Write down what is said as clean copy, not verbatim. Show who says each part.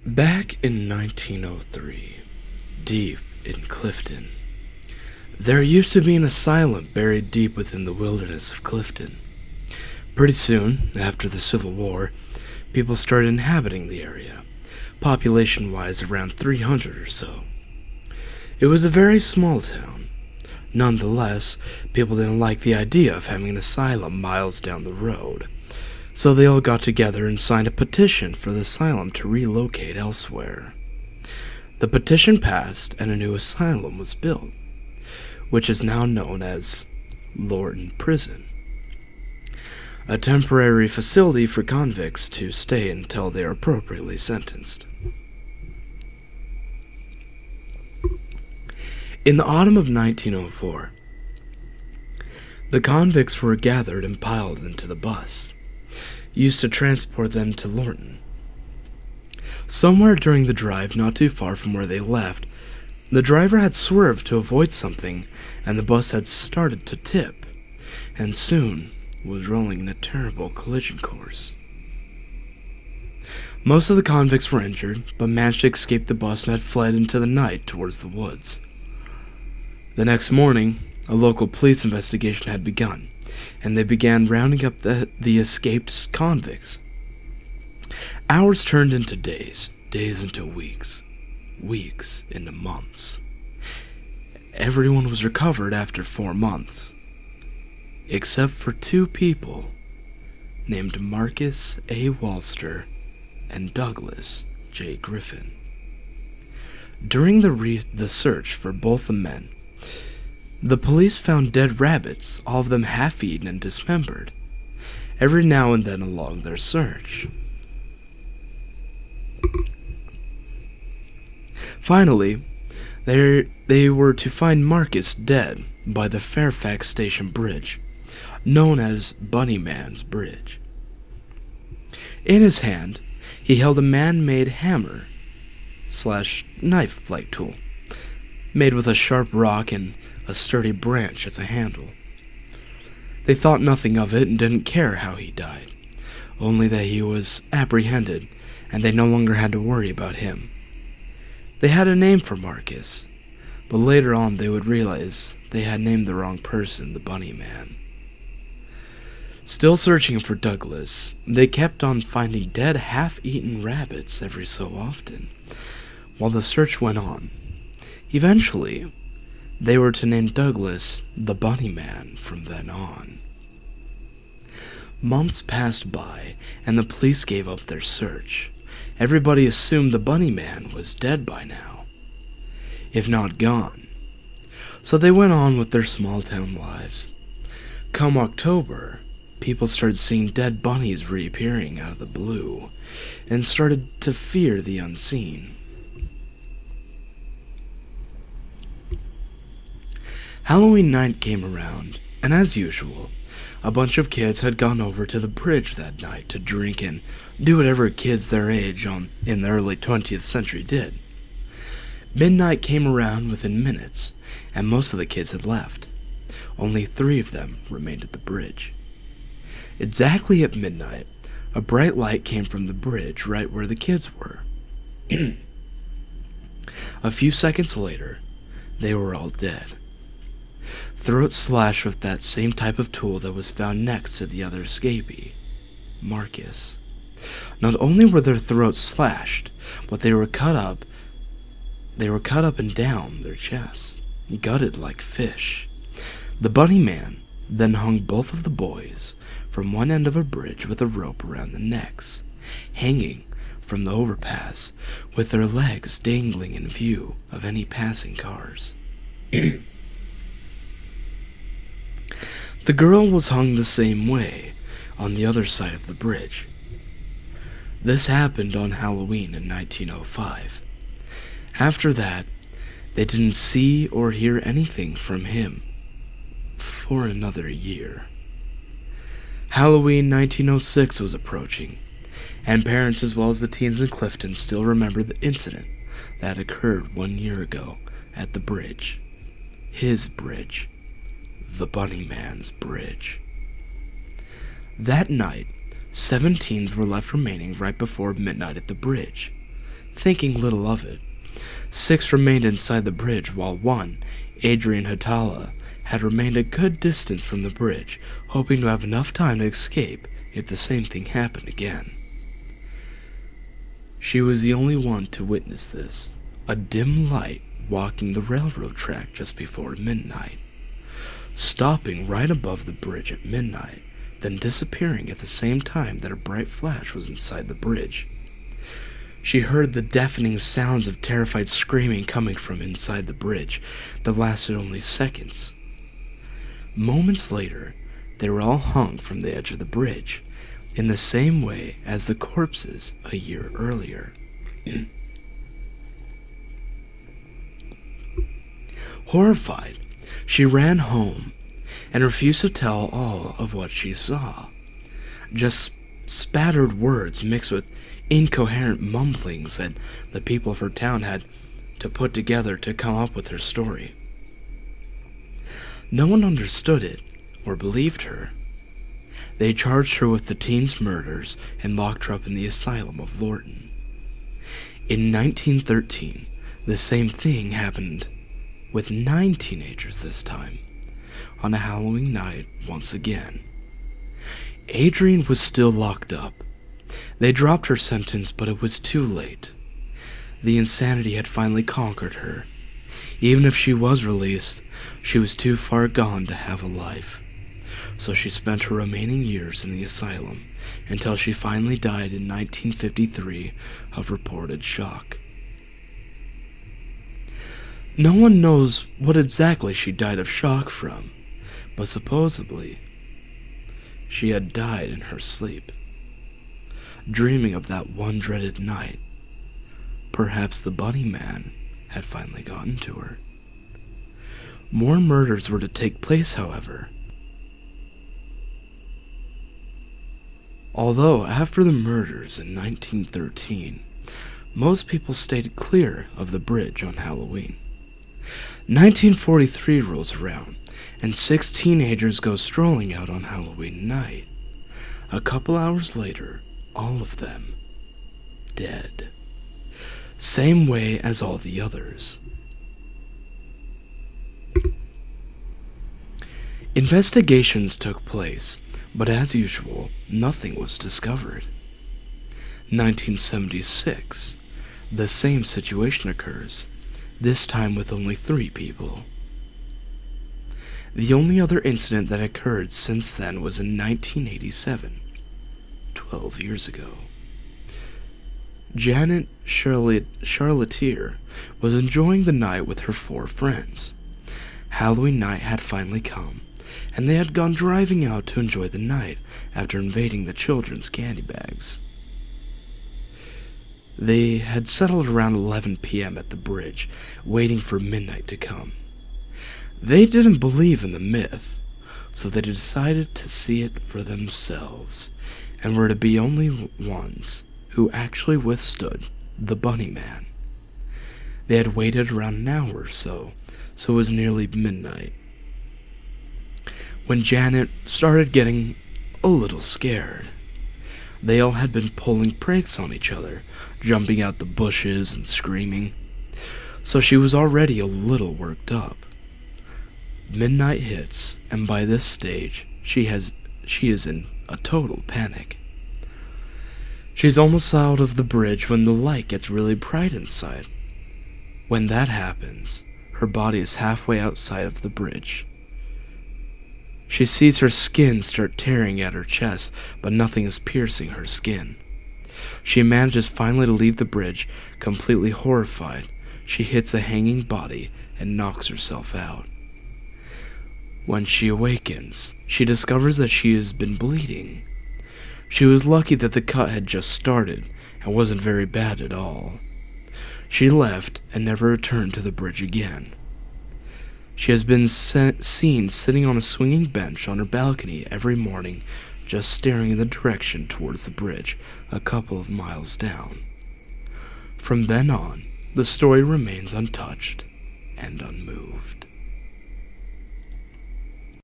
Speaker 1: Back in 1903, deep in Clifton, there used to be an asylum buried deep within the wilderness of Clifton. Pretty soon, after the Civil War, people started inhabiting the area, population-wise around 300 or so. It was a very small town. Nonetheless, people didn't like the idea of having an asylum miles down the road, so they all got together and signed a petition for the asylum to relocate elsewhere. The petition passed and a new asylum was built, which is now known as Lorton Prison, a temporary facility for convicts to stay until they are appropriately sentenced. In the autumn of 1904, the convicts were gathered and piled into the bus, used to transport them to Lorton. Somewhere during the drive not too far from where they left, the driver had swerved to avoid something, and the bus had started to tip, and soon was rolling in a terrible collision course. Most of the convicts were injured, but managed to escape the bus and had fled into the night towards the woods. The next morning, a local police investigation had begun, and they began rounding up the escaped convicts. Hours turned into days, days into weeks, weeks into months. Everyone was recovered after 4 months, except for 2 people named Marcus A. Walster and Douglas J. Griffin. During the search for both the men, the police found dead rabbits, all of them half-eaten and dismembered, every now and then along their search. Finally, they were to find Marcus dead by the Fairfax Station Bridge, known as Bunnyman's Bridge. In his hand, he held a man-made hammer / knife-like tool, made with a sharp rock and a sturdy branch as a handle. They thought nothing of it and didn't care how he died, only that he was apprehended and they no longer had to worry about him. They had a name for Marcus, but later on they would realize they had named the wrong person the Bunny Man. Still searching for Douglas, they kept on finding dead half-eaten rabbits every so often, while the search went on. Eventually, they were to name Douglas the Bunny Man from then on. Months passed by, and the police gave up their search. Everybody assumed the Bunny Man was dead by now, if not gone. So they went on with their small-town lives. Come October, people started seeing dead bunnies reappearing out of the blue, and started to fear the unseen. Halloween night came around, and as usual, a bunch of kids had gone over to the bridge that night to drink and do whatever kids their age in the early 20th century did. Midnight came around within minutes, and most of the kids had left. Only 3 of them remained at the bridge. Exactly at midnight, a bright light came from the bridge right where the kids were. A few seconds later, they were all dead. Throats slashed with that same type of tool that was found next to the other escapee, Marcus. Not only were their throats slashed, but they were cut up and down their chests, gutted like fish. The Bunny Man then hung both of the boys from one end of a bridge with a rope around the necks, hanging from the overpass with their legs dangling in view of any passing cars. The girl was hung the same way, on the other side of the bridge. This happened on Halloween in 1905. After that, they didn't see or hear anything from him for another year. Halloween 1906 was approaching, and parents as well as the teens in Clifton still remember the incident that occurred 1 year ago at the bridge. His bridge. The Bunny Man's Bridge. That night, 7 teens were left remaining right before midnight at the bridge. thinking little of it. 6 remained inside the bridge, while one, Adrian Hatala, had remained a good distance from the bridge, hoping to have enough time to escape if the same thing happened again. She was the only one to witness this, a dim light walking the railroad track just before midnight, stopping right above the bridge at midnight, then disappearing at the same time that a bright flash was inside the bridge. She heard the deafening sounds of terrified screaming coming from inside the bridge that lasted only seconds. Moments later, they were all hung from the edge of the bridge, in the same way as the corpses a year earlier. Horrified, she ran home and refused to tell all of what she saw. Just spattered words mixed with incoherent mumblings that the people of her town had to put together to come up with her story. No one understood it or believed her. They charged her with the teen's murders and locked her up in the asylum of Lorton. In 1913, the same thing happened with 9 teenagers this time, on a Halloween night once again. Adrian was still locked up. They dropped her sentence, but it was too late. The insanity had finally conquered her. Even if she was released, she was too far gone to have a life. So she spent her remaining years in the asylum until she finally died in 1953 of reported shock. No one knows what exactly she died of shock from, but supposedly she had died in her sleep, dreaming of that one dreaded night. Perhaps the Bunny Man had finally gotten to her. More murders were to take place, however. Although after the murders in 1913, most people stayed clear of the bridge on Halloween. 1943 rolls around, and 6 teenagers go strolling out on Halloween night. A couple hours later, all of them dead. Same way as all the others. Investigations took place, but as usual, nothing was discovered. 1976, the same situation occurs, this time with only 3 people. The only other incident that occurred since then was in 1987, 12 years ago. Janet Charletier was enjoying the night with her 4 friends. Halloween night had finally come, and they had gone driving out to enjoy the night after invading the children's candy bags. They had settled around 11 p.m. at the bridge, waiting for midnight to come. They didn't believe in the myth, so they decided to see it for themselves, and were to be only ones who actually withstood the Bunny Man. They had waited around an hour or so it was nearly midnight, when Janet started getting a little scared. They all had been pulling pranks on each other, jumping out the bushes and screaming, so she was already a little worked up. Midnight hits, and by this stage, she is in a total panic. She's almost out of the bridge when the light gets really bright inside. When that happens, her body is halfway outside of the bridge. She sees her skin start tearing at her chest, but nothing is piercing her skin. She manages finally to leave the bridge. Completely horrified, she hits a hanging body and knocks herself out. When she awakens, she discovers that she has been bleeding. She was lucky that the cut had just started and wasn't very bad at all. She left and never returned to the bridge again. She has been seen sitting on a swinging bench on her balcony every morning, just staring in the direction towards the bridge a couple of miles down. From then on, the story remains untouched and unmoved.